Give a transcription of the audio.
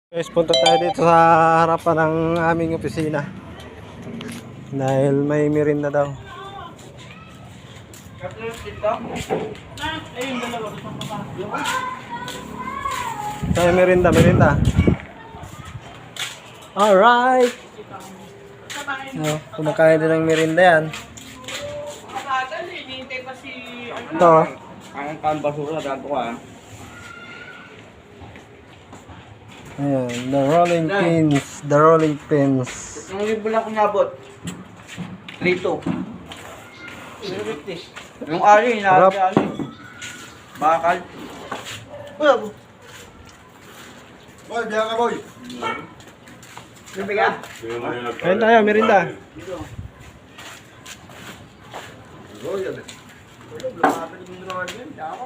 Guys, punta tayo dito sa harapan ng aming opisina dahil may merinda daw. Tayo merinda. Alright. Kumakain din ng merinda yan. Ito. Ang basura dato ka. Ayan, the rolling pins. Yung libo lang kunabot. Rito. 350. Yung ali, Sarap. ali. Bakal. Boy, biya ka boy. Libi ka? Kain tayo, merinda. Boy, yan. Lumapit yung drone yun. Ako.